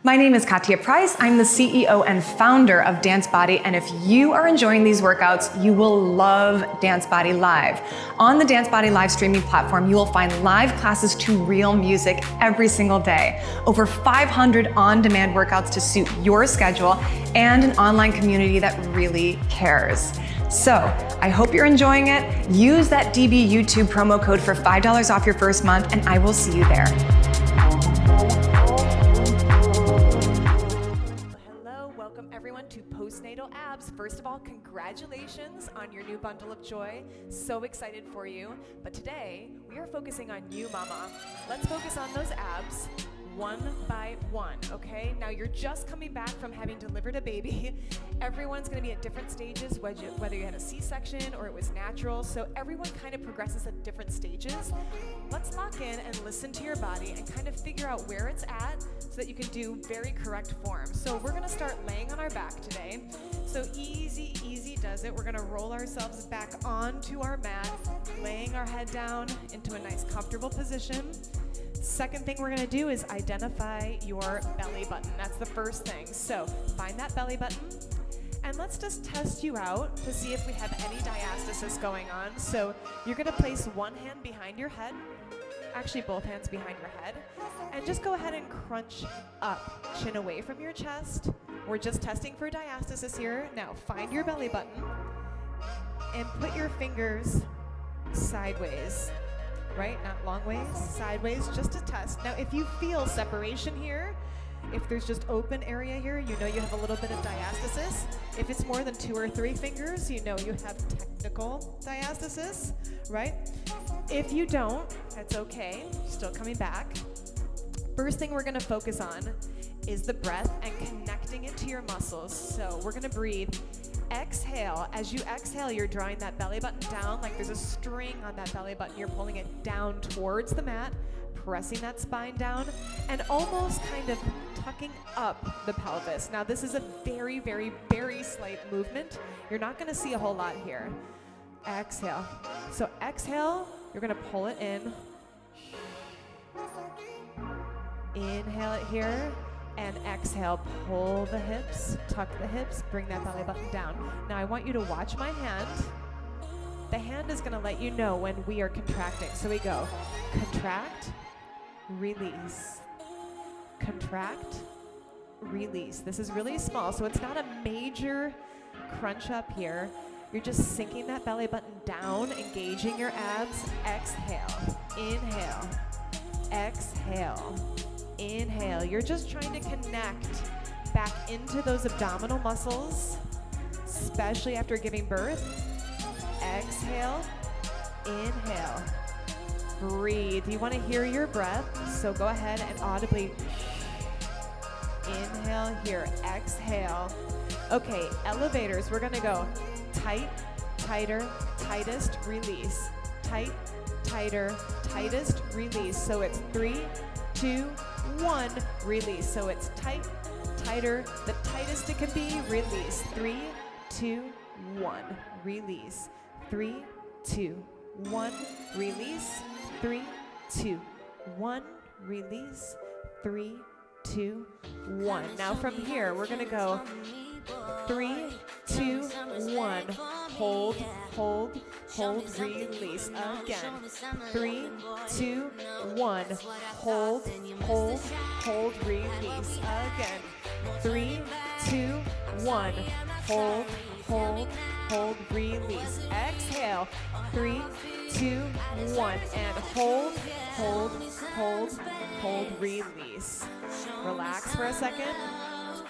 My name is Katia Price. I'm the CEO and founder of Dance Body, and if you are enjoying these workouts, you will love Dance Body Live. On the Dance Body live streaming platform, you will find live classes to real music every single day, over 500 on-demand workouts to suit your schedule, and an online community that really cares. So, I hope you're enjoying it. Use that DBYOUTUBE promo code for $5 off your first month, and I will see you there. Welcome everyone to Postnatal Abs. First of all, congratulations on your new bundle of joy. So excited for you. But today, we are focusing on you, mama. Let's focus on those abs one by one, okay? Now you're just coming back from having delivered a baby. Everyone's gonna be at different stages, whether you had a C-section or it was natural. So everyone kind of progresses at different stages. Let's lock in and listen to your body and kind of figure out where it's at so that you can do very correct form. So we're gonna start laying on our back today. So easy does it. We're gonna roll ourselves back onto our mat, laying our head down into a nice comfortable position. Second thing we're gonna do is identify your belly button. That's the first thing. So find that belly button and let's just test you out to see if we have any diastasis going on. So you're gonna place one hand behind your head, actually both hands behind your head, and just go ahead and crunch up, chin away from your chest. We're just testing for diastasis here. Now find your belly button and put your fingers sideways. Right? Not long ways, sideways, just to test. Now, if you feel separation here, if there's just open area here, you know you have a little bit of diastasis. If it's more than 2 or 3 fingers, you know you have technical diastasis, right? If you don't, that's okay, still coming back. First thing we're gonna focus on is the breath and connecting it to your muscles. So we're gonna breathe. Exhale. As you exhale, you're drawing that belly button down like there's a string on that belly button. You're pulling it down towards the mat, pressing that spine down, and almost kind of tucking up the pelvis. Now, this is a very, very, very slight movement. You're not going to see a whole lot here. Exhale. So exhale, you're going to pull it in. Inhale it here. And exhale, pull the hips, tuck the hips, bring that belly button down. Now I want you to watch my hand. The hand is gonna let you know when we are contracting. So we go, contract, release, contract, release. This is really small, so it's not a major crunch up here. You're just sinking that belly button down, engaging your abs. Exhale, inhale, exhale. Inhale. You're just trying to connect back into those abdominal muscles, especially after giving birth. Exhale. Inhale. Breathe. You want to hear your breath, so go ahead and audibly inhale here. Exhale. Okay, elevators. We're going to go tight, tighter, tightest, release. Tight, tighter, tightest, release. So it's 3, 2, 1, release. So it's tight, tighter, the tightest it can be, release. 3, 2, 1, release. 3, 2, 1, release. 3, 2, 1, release. 3, 2, 1. Now from here, we're gonna go 3, 2, 1. Hold, hold, hold, release. Again. 3, 2, 1. Hold, hold, hold, release. Again. 3, 2, 1. Hold, hold, hold, release. Exhale. 3, 2, 1. And hold, hold, hold, hold, release. Relax for a second.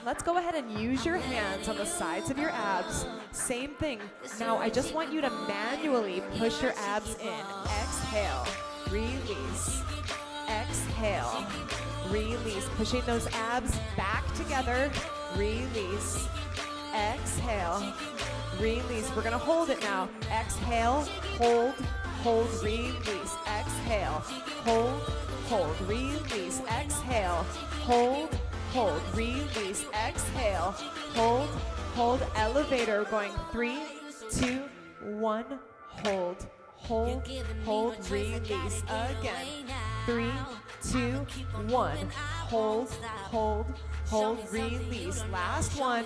Let's go ahead and use your hands on the sides of your abs. Same thing. Now I just want you to manually push your abs in. Exhale, release. Exhale, release. Pushing those abs back together. Release. Exhale, release. We're gonna hold it now. Exhale, hold, hold, release. Exhale, hold, hold, release. Exhale, hold, hold, release. Exhale, hold, hold, elevator. Going 3, 2, 1, hold, hold, hold, release. Again. 3, 2, 1. Hold, hold, hold, release. Last one.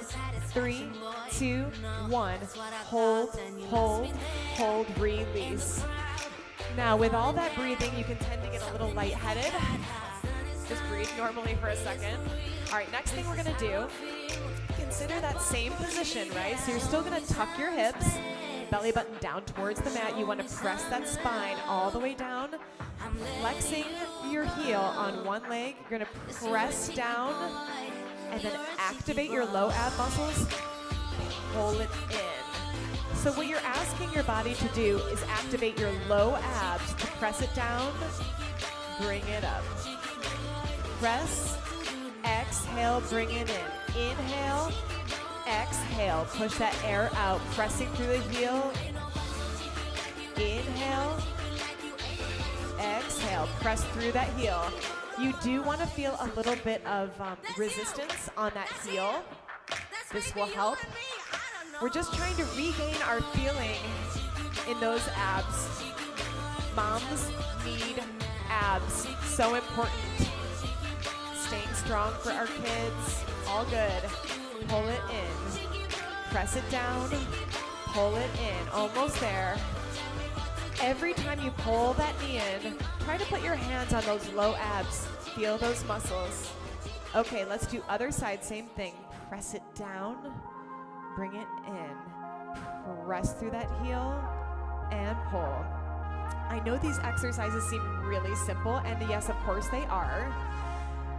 3, 2, 1. Hold, hold, hold, release. Now, with all that breathing, you can tend to get a little lightheaded. Just breathe normally for a second. All right, next thing we're gonna do, consider that same position, right? So you're still gonna tuck your hips, belly button down towards the mat. You wanna press that spine all the way down, flexing your heel on one leg. You're gonna press down and then activate your low ab muscles, pull it in. So what you're asking your body to do is activate your low abs to press it down, bring it up. Press, exhale, bring it in. Inhale, exhale, push that air out, pressing through the heel. Inhale, exhale, press through that heel. You do want to feel a little bit of resistance on that heel. This will help. We're just trying to regain our feeling in those abs. Moms need abs, so important. Staying strong for our kids, all good. Pull it in, press it down, pull it in, almost there. Every time you pull that knee in, try to put your hands on those low abs, feel those muscles. Okay, let's do other side, same thing. Press it down, bring it in, press through that heel, and pull. I know these exercises seem really simple, and yes, of course they are.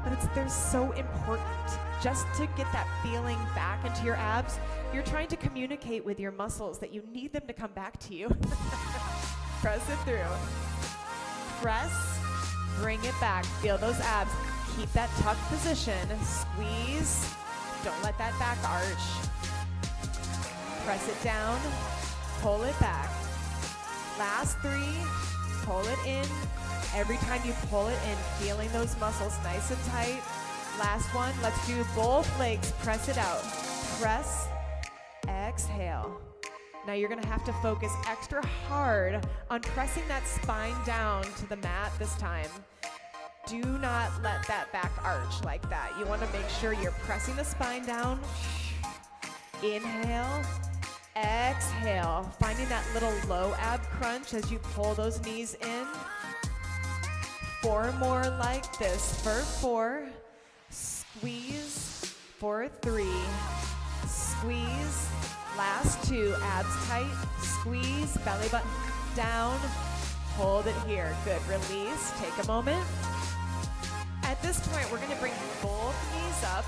But they're so important just to get that feeling back into your abs. You're trying to communicate with your muscles that you need them to come back to you. Press it through. Press, bring it back. Feel those abs. Keep that tucked position. Squeeze. Don't let that back arch. Press it down. Pull it back. Last 3. Pull it in. Every time you pull it in, feeling those muscles nice and tight. Last one, let's do both legs, press it out. Press, exhale. Now you're gonna have to focus extra hard on pressing that spine down to the mat this time. Do not let that back arch like that. You wanna make sure you're pressing the spine down. Inhale, exhale. Finding that little low ab crunch as you pull those knees in. 4 more like this. For 4, squeeze. For 3, squeeze. Last 2, abs tight. Squeeze, belly button down. Hold it here. Good. Release. Take a moment. At this point, we're going to bring both knees up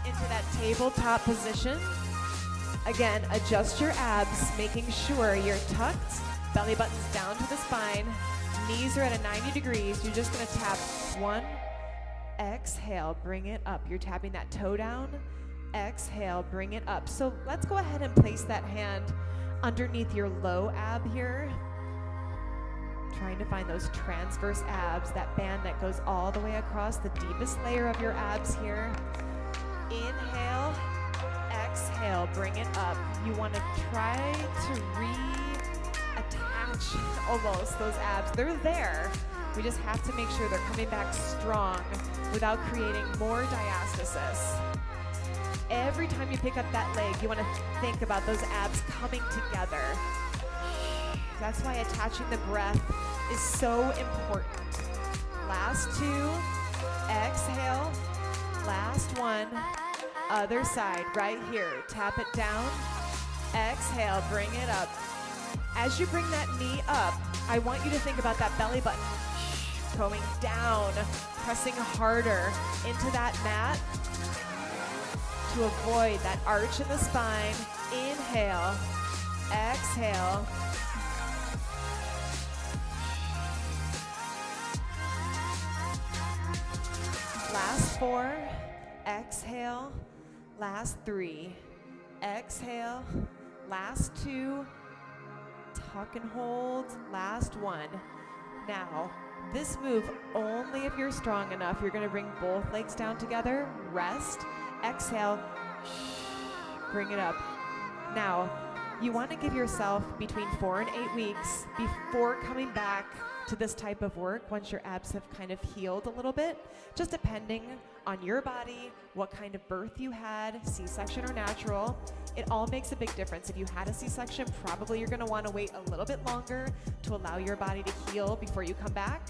into that tabletop position. Again, adjust your abs, making sure you're tucked. Belly button's down to the spine. Knees are at a 90 degrees. You're just gonna tap 1, exhale, bring it up. You're tapping that toe down, exhale, bring it up. So let's go ahead and place that hand underneath your low ab here. Trying to find those transverse abs, that band that goes all the way across the deepest layer of your abs here. Inhale, exhale, bring it up. You wanna try to reattach almost those abs. They're there. We just have to make sure they're coming back strong without creating more diastasis. Every time you pick up that leg, you want to think about those abs coming together. That's why attaching the breath is so important. Last 2, exhale. Last 1, other side, right here. Tap it down, exhale, bring it up. As you bring that knee up, I want you to think about that belly button going down, pressing harder into that mat to avoid that arch in the spine. Inhale, exhale. Last 4, exhale. Last 3, exhale. Last 2, tuck and hold. Last 1. Now, this move only if you're strong enough. You're gonna bring both legs down together, rest, exhale, bring it up. Now, you wanna give yourself between 4 and 8 weeks before coming back to this type of work once your abs have kind of healed a little bit, just depending on your body, what kind of birth you had, C-section or natural. It all makes a big difference. If you had a C-section, probably you're gonna wanna wait a little bit longer to allow your body to heal before you come back.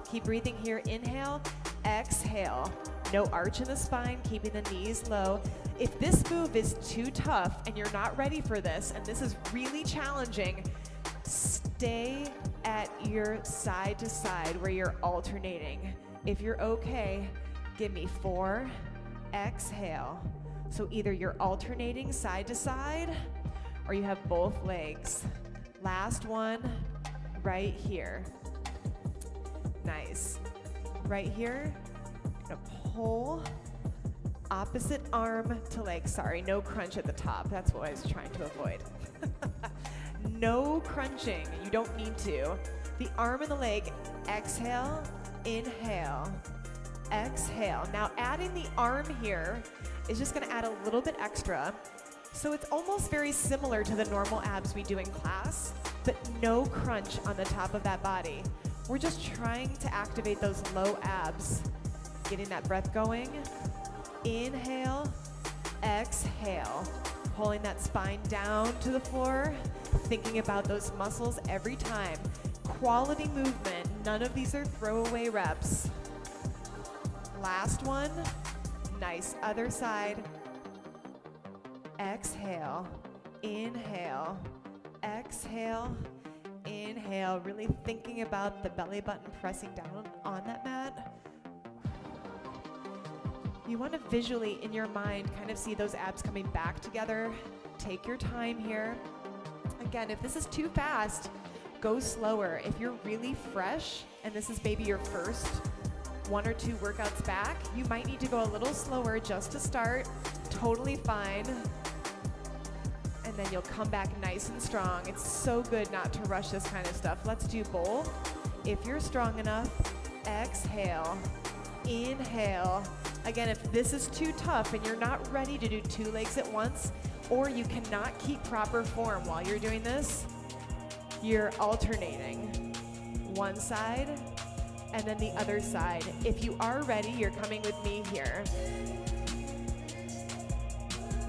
Keep breathing here, inhale, exhale. No arch in the spine, keeping the knees low. If this move is too tough and you're not ready for this, and this is really challenging, stay at your side to side where you're alternating. If you're okay, give me 4, exhale. So either you're alternating side to side or you have both legs. Last one, right here. Nice. Right here, gonna pull opposite arm to leg. Sorry, no crunch at the top. That's what I was trying to avoid. No crunching, you don't need to. The arm and the leg, exhale, inhale, exhale. Now adding the arm here is just gonna add a little bit extra. So it's almost very similar to the normal abs we do in class, but no crunch on the top of that body. We're just trying to activate those low abs. Getting that breath going. Inhale, exhale. Pulling that spine down to the floor. Thinking about those muscles every time. Quality movement. None of these are throwaway reps. Last one. Nice. Other side. Exhale. Inhale. Exhale. Inhale. Really thinking about the belly button pressing down on that mat. You want to visually, in your mind, kind of see those abs coming back together. Take your time here. Again, if this is too fast, go slower. If you're really fresh, and this is maybe your first 1 or 2 workouts back, you might need to go a little slower just to start. Totally fine. And then you'll come back nice and strong. It's so good not to rush this kind of stuff. Let's do both. If you're strong enough, exhale, inhale. Again, if this is too tough and you're not ready to do 2 legs at once, or you cannot keep proper form while you're doing this, you're alternating. One side and then the other side. If you are ready, you're coming with me here.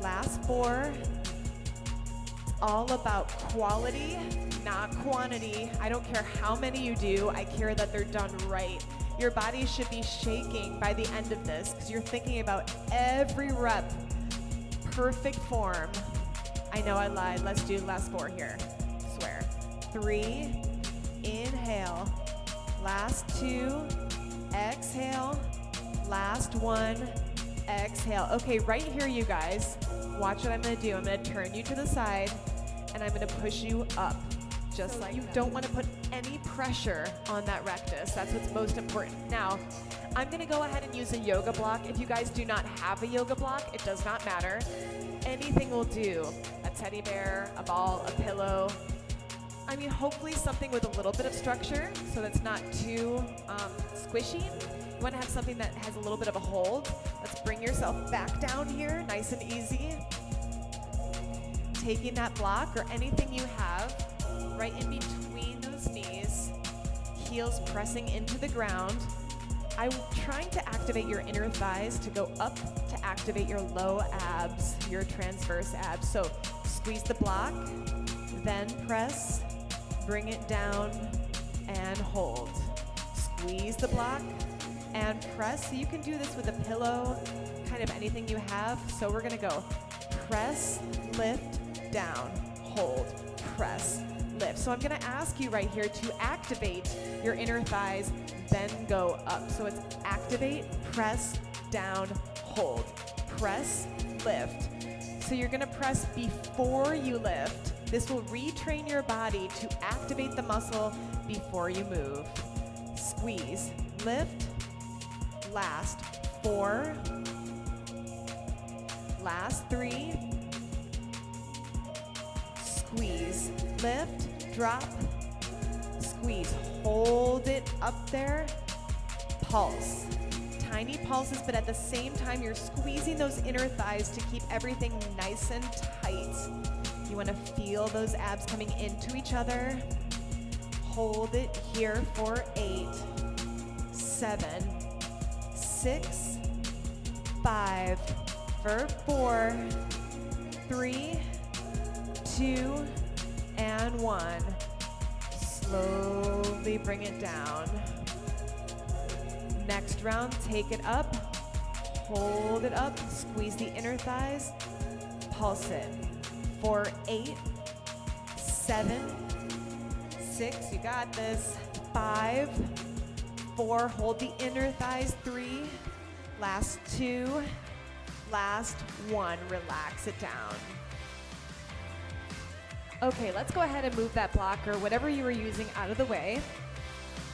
Last 4. All about quality, not quantity. I don't care how many you do, I care that they're done right. Your body should be shaking by the end of this because you're thinking about every rep. Perfect form. I know I lied. Let's do last 4 here. Swear. 3, inhale. Last 2, exhale. Last 1, exhale. Okay, right here, you guys. Watch what I'm gonna do. I'm gonna turn you to the side and I'm gonna push you up. Just like you don't want to put any pressure on that rectus. That's what's most important. Now, I'm going to go ahead and use a yoga block. If you guys do not have a yoga block, it does not matter. Anything will do. A teddy bear, a ball, a pillow. I mean, hopefully something with a little bit of structure so that's not too squishy. You want to have something that has a little bit of a hold. Let's bring yourself back down here, nice and easy. Taking that block or anything you have right in between those knees, heels pressing into the ground. I'm trying to activate your inner thighs to go up to activate your low abs, your transverse abs. So squeeze the block, then press, bring it down and hold. Squeeze the block and press. So you can do this with a pillow, kind of anything you have. So we're gonna go press, lift, down, hold, press, lift. So I'm gonna ask you right here to activate your inner thighs, then go up. So it's activate, press, down, hold, press, lift. So you're gonna press before you lift. This will retrain your body to activate the muscle before you move. Squeeze, lift, last 4, last 3, squeeze, lift, drop, squeeze, hold it up there, pulse. Tiny pulses, but at the same time, you're squeezing those inner thighs to keep everything nice and tight. You want to feel those abs coming into each other. Hold it here for 8, 7, 6, 5, for 4, 3, 2, and 1. Slowly bring it down. Next round, take it up, hold it up, squeeze the inner thighs, pulse it. For 8, 7, 6, you got this. 5, 4, hold the inner thighs. 3, last 2, last 1, relax it down. Okay, let's go ahead and move that block or whatever you were using out of the way.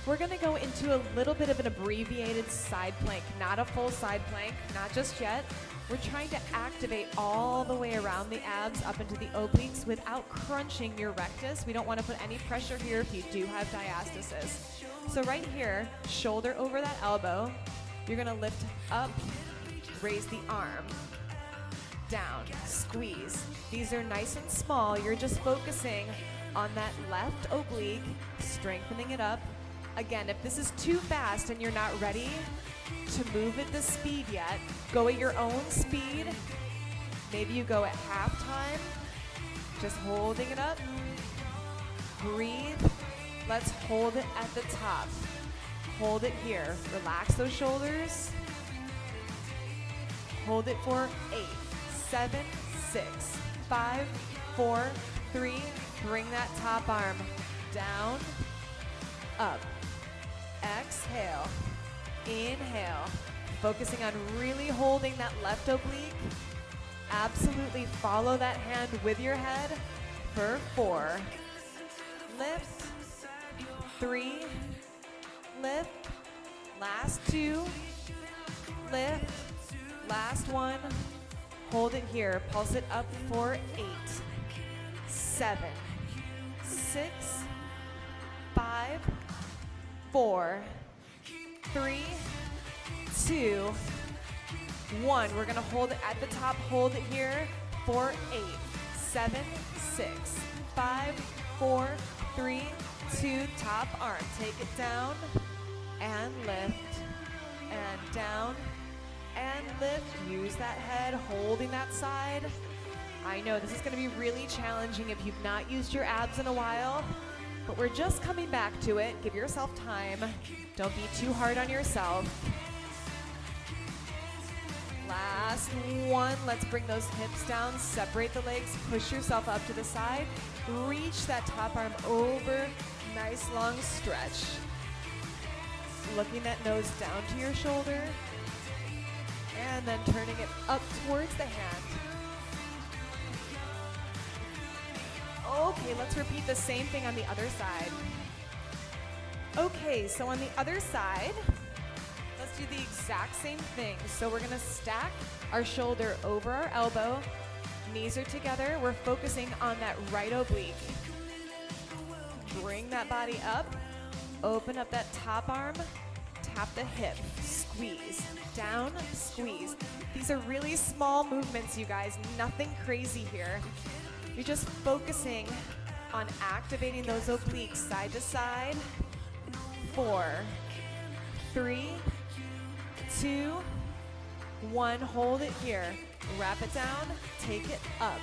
We're gonna go into a little bit of an abbreviated side plank, not a full side plank, not just yet. We're trying to activate all the way around the abs up into the obliques without crunching your rectus. We don't want to put any pressure here if you do have diastasis. So right here, shoulder over that elbow, you're gonna lift up, raise the arm, down, squeeze. These are nice and small. You're just focusing on that left oblique, strengthening it up. Again, if this is too fast and you're not ready to move at this speed yet, go at your own speed. Maybe you go at halftime, just holding it up. Breathe. Let's hold it at the top. Hold it here. Relax those shoulders. Hold it for 8, 7, 6, 5, 4, 3. Bring that top arm down, up. Exhale. Inhale. Focusing on really holding that left oblique. Absolutely follow that hand with your head for 4. Lift. 3. Lift. Last 2. Lift. Last 1. Hold it here. Pulse it up for 8, 7, 6, 5, 4, 3, 2, 1. We're gonna hold it at the top. Hold it here for 8, 7, 6, 5, 4, 3, 2. Top arm. Take it down and lift and down and lift. Use that head, holding that side. I know this is going to be really challenging if you've not used your abs in a while, but we're just coming back to it. Give yourself time. Don't be too hard on yourself. Last 1. Let's bring those hips down. Separate the legs. Push yourself up to the side. Reach that top arm over. Nice long stretch. Looking that nose down to your shoulder. And then turning it up towards the hand. Okay, let's repeat the same thing on the other side. Okay, so on the other side, let's do the exact same thing. So we're gonna stack our shoulder over our elbow, knees are together. We're focusing on that right oblique. Bring that body up, open up that top arm, tap the hip, squeeze, down, squeeze. These are really small movements, you guys, nothing crazy here. You're just focusing on activating those obliques side to side. 4, 3, 2, 1. Hold it here. Wrap it down, take it up.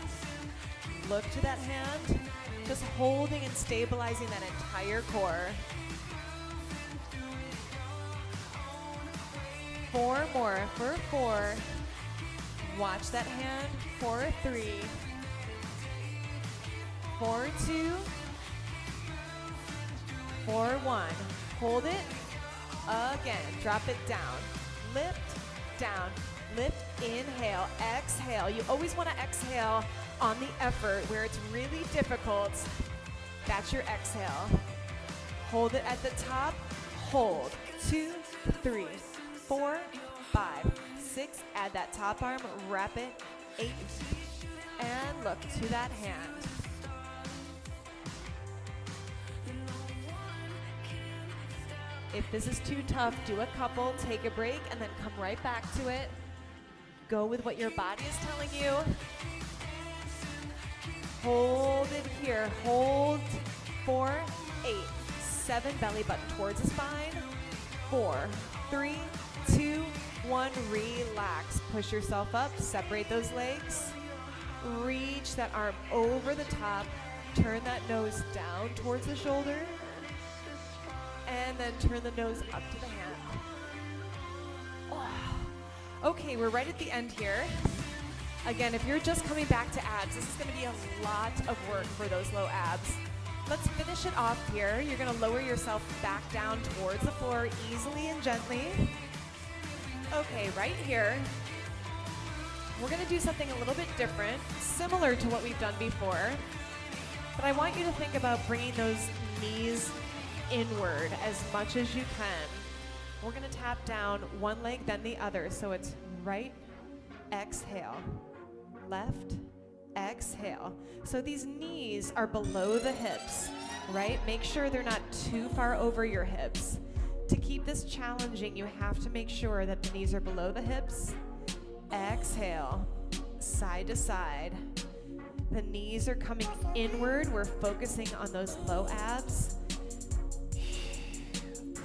Look to that hand, just holding and stabilizing that entire core. 4 more for 4. Watch that hand for 3. 4, 2, 4, 1. Hold it. Again, drop it down. Lift, down, lift, inhale, exhale. You always want to exhale on the effort where it's really difficult. That's your exhale. Hold it at the top. Hold. 2, 3, 4, 5, 6. Add that top arm. Wrap it. 8. And look to that hand. If this is too tough, do a couple, take a break, and then come right back to it. Go with what your body is telling you. Hold it here. Hold for 8, 7, belly button towards the spine. 4, 3, 2, 1, relax. Push yourself up, separate those legs. Reach that arm over the top. Turn that nose down towards the shoulder. And then turn the nose up to the hand. Oh. Okay, we're right at the end here. Again, if you're just coming back to abs, this is going to be a lot of work for those low abs. Let's finish it off here. You're going to lower yourself back down towards the floor easily and gently. Okay, right here, we're going to do something a little bit different, similar to what we've done before. But I want you to think about bringing those knees inward as much as you can. We're going to tap down one leg, then the other. So it's right, exhale, left, exhale. So these knees are below the hips, right? Make sure they're not too far over your hips. To keep this challenging, you have to make sure that the knees are below the hips. Exhale, side to side. The knees are coming inward. We're focusing on those low abs.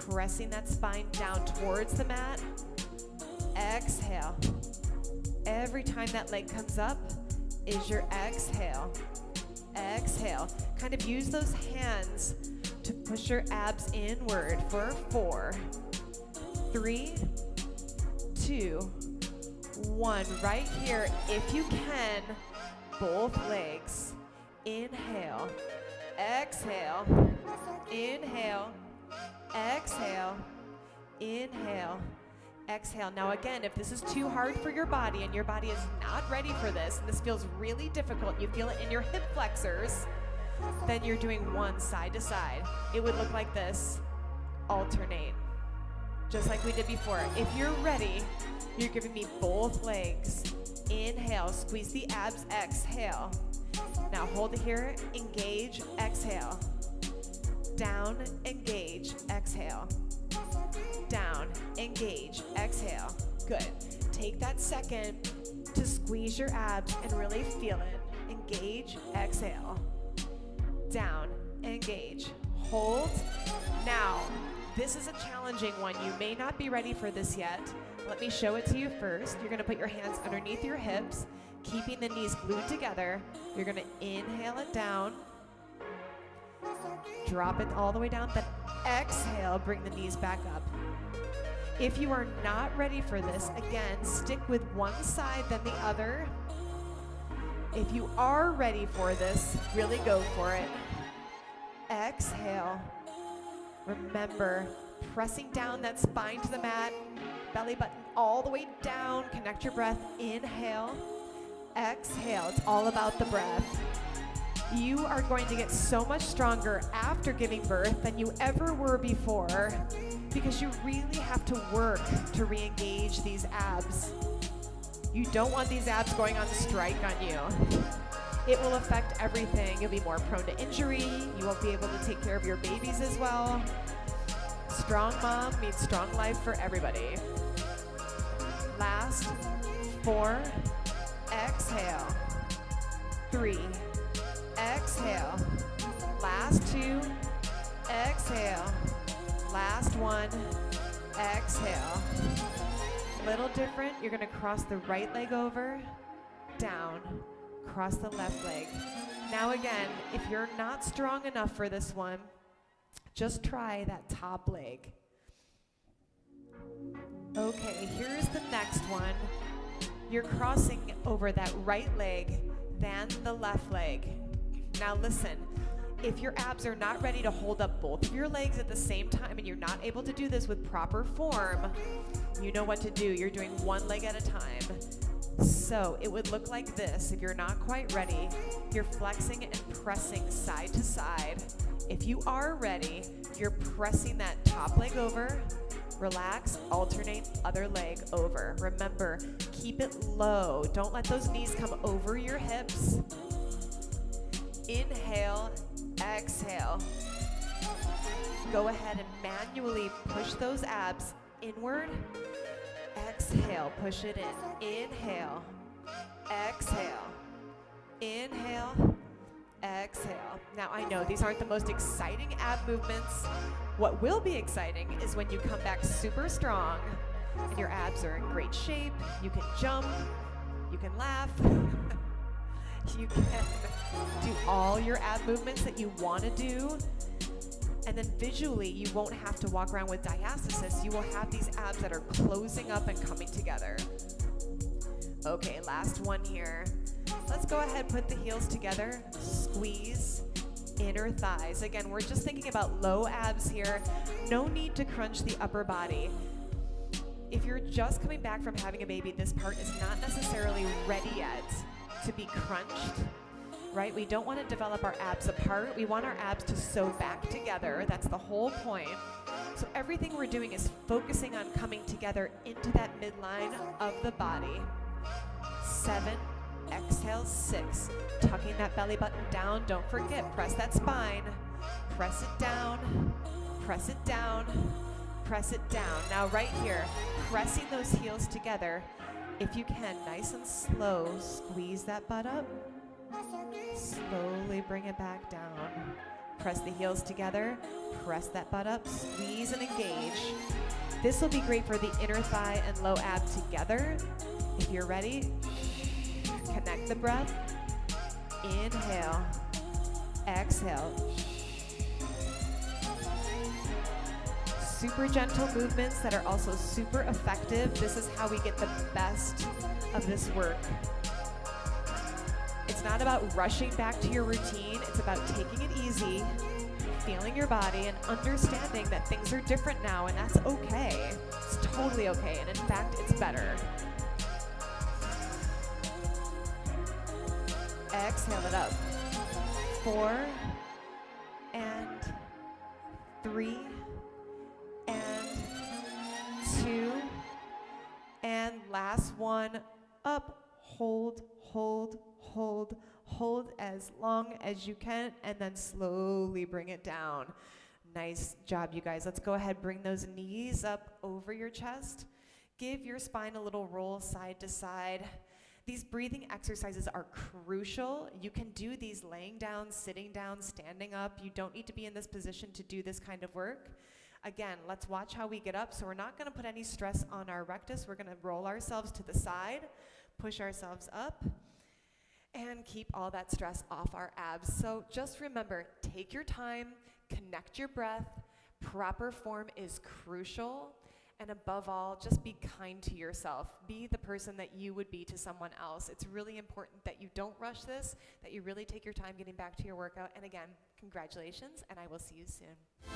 Pressing that spine down towards the mat. Exhale. Every time that leg comes up is your exhale. Exhale. Kind of use those hands to push your abs inward for 4, 3, 2, 1. Right here, if you can, both legs. Inhale, exhale, inhale, exhale, inhale, exhale. Now again, if this is too hard for your body and your body is not ready for this, and this feels really difficult, you feel it in your hip flexors, then you're doing one side to side. It would look like this. Alternate. Just like we did before. If you're ready, you're giving me both legs. Inhale, squeeze the abs, exhale. Now hold it here, engage, exhale. Down, engage, exhale. Down, engage, exhale. Good. Take that second to squeeze your abs and really feel it. Engage, exhale. Down, engage, hold. Now, this is a challenging one. You may not be ready for this yet. Let me show it to you first. You're gonna put your hands underneath your hips, keeping the knees glued together. You're gonna inhale it down, drop it all the way down, then exhale, bring the knees back up. If you are not ready for this, again, stick with one side, then the other. If you are ready for this, really go for it. Exhale. Remember, pressing down that spine to the mat, belly button all the way down. Connect your breath. Inhale, exhale. It's all about the breath. You are going to get so much stronger after giving birth than you ever were before, because you really have to work to re-engage these abs. You don't want these abs going on strike on you. It will affect everything. You'll be more prone to injury. You won't be able to take care of your babies as well. Strong mom means strong life for everybody. Last 4, exhale. 3, exhale. Last 2, exhale. Last 1, exhale. Little different. You're gonna cross the right leg over, down, cross the left leg. Now again, if you're not strong enough for this one, just try that top leg. Okay, here's the next one. You're crossing over that right leg, then the left leg. Now listen, if your abs are not ready to hold up both of your legs at the same time and you're not able to do this with proper form, you know what to do. You're doing one leg at a time. So it would look like this. If you're not quite ready, you're flexing and pressing side to side. If you are ready, you're pressing that top leg over, relax, alternate other leg over. Remember, keep it low. Don't let those knees come over your hips. Inhale, exhale. Go ahead and manually push those abs inward. Exhale, push it in. Inhale, exhale, inhale, exhale. Now I know these aren't the most exciting ab movements. What will be exciting is when you come back super strong and your abs are in great shape. You can jump, you can laugh, you can do all your ab movements that you want to do. And then visually, you won't have to walk around with diastasis. You will have these abs that are closing up and coming together. Okay, last one here. Let's go ahead, put the heels together, squeeze inner thighs. Again, we're just thinking about low abs here. No need to crunch the upper body. If you're just coming back from having a baby, this part is not necessarily ready yet to be crunched, right? We don't want to develop our abs apart. We want our abs to sew back together. That's the whole point. So everything we're doing is focusing on coming together into that midline of the body. 7, exhale, 6. Tucking that belly button down. Don't forget, press that spine. Press it down, press it down, press it down. Now right here, pressing those heels together. If you can, nice and slow, squeeze that butt up. Slowly bring it back down. Press the heels together, press that butt up, squeeze and engage. This will be great for the inner thigh and low ab together. If you're ready, connect the breath. Inhale, exhale. Super gentle movements that are also super effective. This is how we get the best of this work. It's not about rushing back to your routine. It's about taking it easy, feeling your body, and understanding that things are different now, and that's okay. It's totally okay, and in fact, it's better. Exhale it up. 4 and 3 and 2 and last one. Up. Hold, hold, hold, hold as long as you can, and then slowly bring it down. Nice job, you guys. Let's go ahead, bring those knees up over your chest. Give your spine a little roll side to side. These breathing exercises are crucial. You can do these laying down, sitting down, standing up. You don't need to be in this position to do this kind of work. Again, let's watch how we get up. So we're not going to put any stress on our rectus. We're going to roll ourselves to the side, push ourselves up, and keep all that stress off our abs. So just remember, take your time, connect your breath. Proper form is crucial. And above all, just be kind to yourself. Be the person that you would be to someone else. It's really important that you don't rush this, that you really take your time getting back to your workout. And again, congratulations, and I will see you soon.